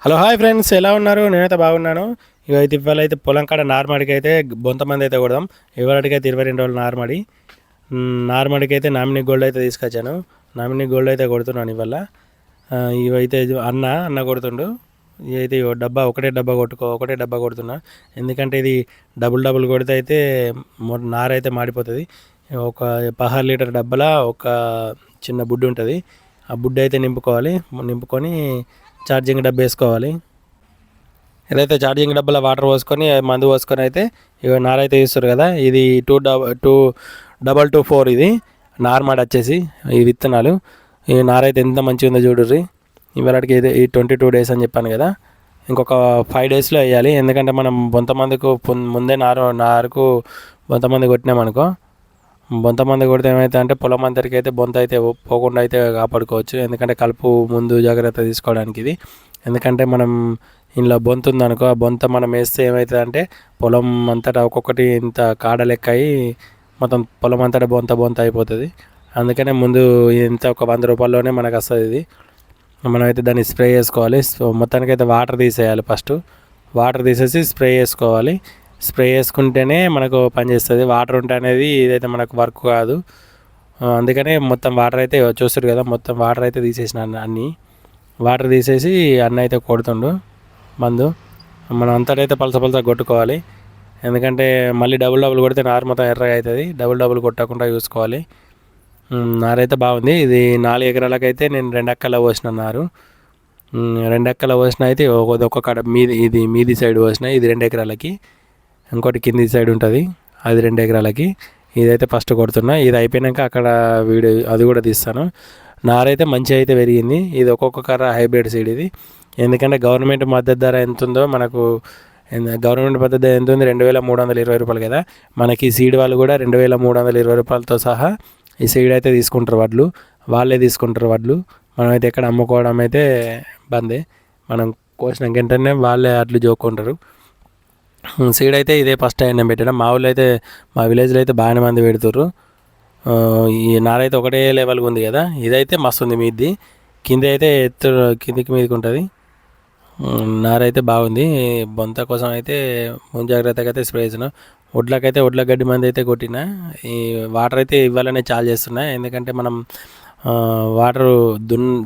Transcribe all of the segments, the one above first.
Hello hi friends, ఎలా ఉన్నారు? నేనైతే బాగున్నాను. ఇవైతే ఇవాళైతే పొలం కాడ నార్మడికి అయితే బొంతమంది అయితే కొడదాం. ఇవాళకైతే 22 రోజులు నార్మడి. నార్మడికి అయితే నామినీ గోల్డ్ అయితే తీసుకొచ్చాను. నామినీ గోల్డ్ అయితే కొడుతున్నాను ఇవాళ. ఇవైతే అన్న కొడుతుండు. ఇదైతే ఒకటే డబ్బా ఒకటే డబ్బా కొడుతున్నా. ఎందుకంటే ఇది డబుల్ డబుల్ కొడితే అయితే నారైతే మాడిపోతుంది. ఒక 16 లీటర్ డబ్బాల ఒక చిన్న బుడ్డి ఉంటుంది. ఆ బుడ్డి అయితే నింపుకొని ఛార్జింగ్ డబ్బా వేసుకోవాలి. ఏదైతే ఛార్జింగ్ డబ్బాలో వాటర్ పోసుకొని మందు పోసుకొని అయితే ఇక నారైతే తీస్తారు కదా. ఇది 2224 ఇది నార్మల్ వచ్చేసి ఈ విత్తనాలు. ఈ నారైతే ఎంత మంచిగా ఉందో చూడుర్రి. ఇవాళకి ఇది ఈ 22 డేస్ అని చెప్పాను కదా. ఇంకొక 5 డేస్లో వేయాలి. ఎందుకంటే మనం కొంతమందికి ముందే నారుకు కొంతమంది కొట్టినామనుకో, బొంతమంది కొడితే ఏమైతే అంటే పొలం అంతటికి అయితే బొంత అయితే పోకుండా అయితే కాపాడుకోవచ్చు. ఎందుకంటే కలుపు ముందు జాగ్రత్త తీసుకోవడానికి ఇది. ఎందుకంటే మనం ఇంట్లో బొంత ఉందనుకో, ఆ బొంత మనం వేస్తే ఏమవుతుంది అంటే పొలం అంతటా ఒక్కొక్కటి ఇంత కాడ లెక్క అయ్యి మొత్తం పొలం అంతటా బొంత అయిపోతుంది. అందుకనే ముందు ఇంత ఒక 100 రూపాయల్లోనే మనకు వస్తుంది ఇది. మనమైతే దాన్ని స్ప్రే చేసుకోవాలి. మొత్తానికైతే వాటర్ తీసేయాలి. ఫస్ట్ వాటర్ తీసేసి స్ప్రే చేసుకోవాలి. స్ప్రే చేసుకుంటేనే మనకు పనిచేస్తుంది. వాటర్ ఉంటే అనేది ఇదైతే మనకు వర్క్ కాదు. అందుకనే మొత్తం వాటర్ అయితే చూస్తారు కదా, మొత్తం వాటర్ అయితే తీసేసిన అన్నీ వాటర్ తీసేసి అన్న అయితే కొడుతుండు మందు. మనం అంతటైతే పలస కొట్టుకోవాలి. ఎందుకంటే మళ్ళీ డబుల్ కొడితే నారు మొత్తం ఎర్రగా అవుతుంది. డబుల్ కొట్టకుండా చూసుకోవాలి. నారైతే బాగుంది. ఇది 4 ఎకరాలకైతే నేను 2 ఎక్కల పోసిన నారు. 2 ఎక్కల పోసిన అయితే ఒక్కొక్క మీది సైడ్ పోసిన. ఇది 2 ఎకరాలకి. ఇంకోటి కింది సైడ్ ఉంటుంది, అది 2 ఎకరాలకి. ఇదైతే ఫస్ట్ కొడుతున్నా. ఇది అయిపోయాక అక్కడ వీడియో అది కూడా తీస్తాను. నారైతే మంచిగా అయితే పెరిగింది. ఇది ఒక్కొక్క కర్ర హైబ్రిడ్ సీడ్ ఇది. ఎందుకంటే గవర్నమెంట్ మద్దతు ధర ఎంత ఉందో మనకు, గవర్నమెంట్ మద్దతు ధర ఎంత ఉంది, 2320 రూపాయలు కదా. మనకి సీడ్ వాళ్ళు కూడా 2320 రూపాయలతో సహా ఈ సీడ్ అయితే తీసుకుంటారు. వాళ్ళే తీసుకుంటారు వడ్లు. మనమైతే ఎక్కడ అమ్ముకోవడం అయితే బందే. మనం కోసిన వెంటనే వాళ్ళే అడ్లు జోక్కుంటారు. సీడ్ అయితే ఇదే ఫస్ట్ టైం నేను పెట్టడం. మా ఊళ్ళో అయితే, మా విలేజ్లో అయితే బాగానే మంది పెడుతుర్రు. ఈ నారైతే ఒకటే లెవెల్గా ఉంది కదా. ఇదైతే మస్తు ఉంది. మీది కింద అయితే కిందికి మీదకి ఉంటుంది. నారైతే బాగుంది. బొంత కోసం అయితే ముందు జాగ్రత్తగా అయితే స్ప్రే చేసిన. ఒడ్ల గడ్డి మంది అయితే కొట్టిన. ఈ వాటర్ అయితే ఇవ్వాలనే చాలు చేస్తున్నా. ఎందుకంటే మనం వాటర్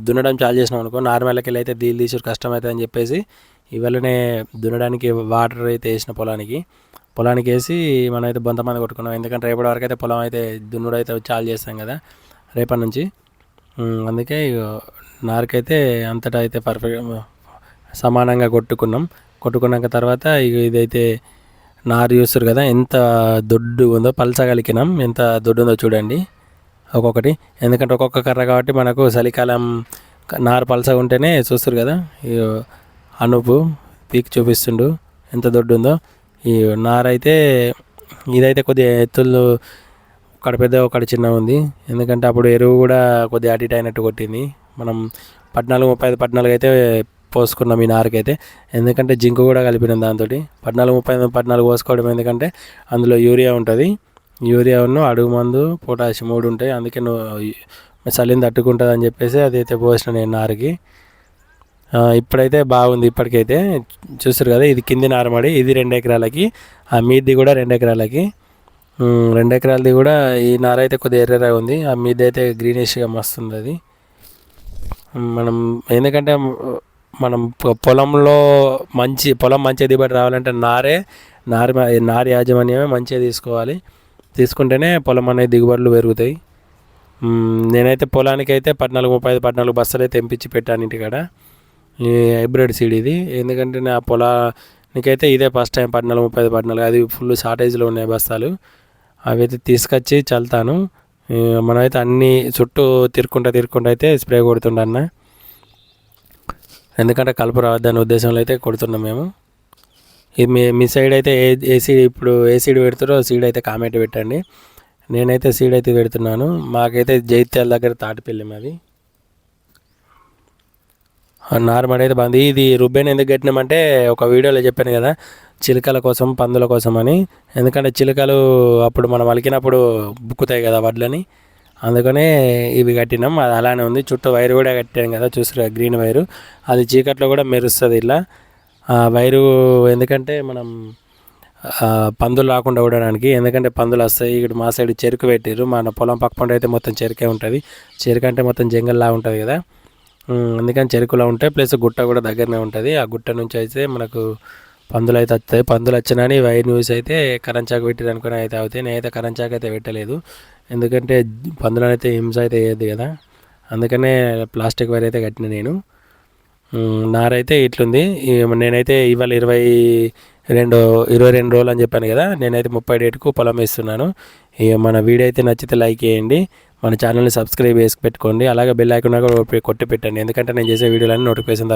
దున్నడం చాలు చేసినాం అనుకో, నార్మల్కి వెళ్ళి అయితే దీళ్ళు తీసుడు కష్టమవుతుంది అని చెప్పేసి ఇవాళనే దున్నడానికి వాటర్ అయితే వేసిన పొలానికి వేసి మనం అయితే బొంతమంది కొట్టుకున్నాం. ఎందుకంటే రేపటి వరకు అయితే పొలం అయితే దున్నుడు అయితే చాలు చేస్తాం కదా రేపటి నుంచి. అందుకే నారుకైతే అంతటా అయితే పర్ఫెక్ట్ సమానంగా కొట్టుకున్నాక తర్వాత ఇదైతే నారు చూస్తారు కదా ఎంత దొడ్డు ఉందో, పలసగలికినాం ఎంత దొడ్డు ఉందో చూడండి ఒక్కొక్కటి. ఎందుకంటే ఒక్కొక్క కర్ర కాబట్టి మనకు చలికాలం నారు పలసగా ఉంటేనే చూస్తారు కదా. అనూపు పీక్ చూపిస్తుండు ఎంత దొడ్డు ఉందో ఈ నారైతే. ఇదైతే కొద్దిగా ఎత్తులు ఒకటి పెద్ద ఒకటి చిన్న ఉంది. ఎందుకంటే అప్పుడు ఎరువు కూడా కొద్దిగా అటు ఇటు అయినట్టు కొట్టింది. మనం 14-35 అయితే పోసుకున్నాం ఈ నారుకైతే. ఎందుకంటే జింకు కూడా కలిపినాం దాంతో. 14-35 పోసుకోవడం ఎందుకంటే అందులో యూరియా ఉంటుంది. యూరియాను అడుగు మందు పొటాషియం 3 ఉంటాయి. అందుకే చలిని తట్టుకుంటుంది అని చెప్పేసి అదైతే పోసిన నేను నారుకి. ఇప్పుడైతే బాగుంది. ఇప్పటికైతే చూస్తారు కదా, ఇది కింది నారమడి. ఇది 2 ఎకరాలకి. ఆ మీది కూడా 2 ఎకరాలకి. 2 ఎకరాలది కూడా ఈ నార అయితే కొద్దిగా ఎర్రగా ఉంది. ఆ మీది అయితే గ్రీనిష్గా మస్తుంది అది. మనం ఎందుకంటే మనం పొలం మంచిగా దిగుబడి రావాలంటే నారు యాజమాన్యమే మంచిగా తీసుకోవాలి. తీసుకుంటేనే పొలం అనేది దిగుబడులు పెరుగుతాయి. నేనైతే పొలానికి అయితే 14 బస్తాలు అయితే తెంపించి పెట్టాను ఇంటికాడ. ఈ హైబ్రిడ్ సీడ్ ఇది. ఎందుకంటే నా పొలానికైతే ఇదే ఫస్ట్ టైం 14 అది ఫుల్ షార్టేజ్లో ఉన్నాయి బస్తాలు. అవి అయితే తీసుకొచ్చి చల్లుతాను. మనమైతే అన్నీ చుట్టూ తిరుక్కుంటూ అయితే స్ప్రే కొడుతుండన్న. ఎందుకంటే కలుపు రావద్దనే ఉద్దేశంలో అయితే కొడుతున్నాం మేము. ఇది మీ సైడ్ అయితే ఏ సీడ్ పెడుతారో సీడ్ అయితే కామెంట్ పెట్టండి. నేనైతే సీడ్ అయితే పెడుతున్నాను. మాకైతే జైత్యాల దగ్గర తాటిపల్లి మాది. నార్మల్ అయితే బాగుంది. ఇది రుబ్బెన్ ఎందుకు కట్టినామంటే ఒక వీడియోలో చెప్పాను కదా, చిలుకల కోసం పందుల కోసం అని. ఎందుకంటే చిలుకలు అప్పుడు మనం అలికినప్పుడు బుక్కుతాయి కదా వడ్లని, అందుకనే ఇవి కట్టినాం. అది అలానే ఉంది. చుట్టూ వైరు కూడా కట్టాం కదా, చూసారు గ్రీన్ వైరు. అది చీకట్లో కూడా మెరుస్తుంది ఇలా వైరు. ఎందుకంటే మనం పందులు రాకుండా ఉండడానికి, ఎందుకంటే పందులు వస్తాయి. ఇక్కడ మా సైడ్ చెరుకు పెట్టారు. మన పొలం పక్క పంట అయితే మొత్తం చెరుకే ఉంటుంది. చెరుకు అంటే మొత్తం జంగల్లా ఉంటుంది కదా, అందుకని చెరుకులో ఉంటాయి. ప్లస్ గుట్ట కూడా దగ్గరనే ఉంటుంది. ఆ గుట్ట నుంచి అయితే మనకు పందులు అయితే వస్తాయి. పందులు వచ్చినాని వైర్ న్యూస్ అయితే కరెంట్ చాక్ పెట్టారు అనుకుని అయితే అవుతాయి. నేనైతే కరెంట్ చాక్ అయితే పెట్టలేదు, ఎందుకంటే పందులను అయితే హింస అయితే వేయద్దు కదా, అందుకనే ప్లాస్టిక్ వైర్ అయితే కట్టిన నేను. నారైతే ఇట్లుంది. నేనైతే ఇవాళ 22 రోజులు అని చెప్పాను కదా, నేనైతే 30 డేట్కు పొలం వేస్తున్నాను. మన వీడియో అయితే నచ్చితే లైక్ చేయండి, మన ఛానల్ని సబ్స్క్రైబ్ చేసి పెట్టుకోండి, అలాగే బెల్ ఐకాన్ కూడా కొట్టి పెట్టండి, ఎందుకంటే నేను చేసే వీడియోలన్నీ నోటిఫికేషన్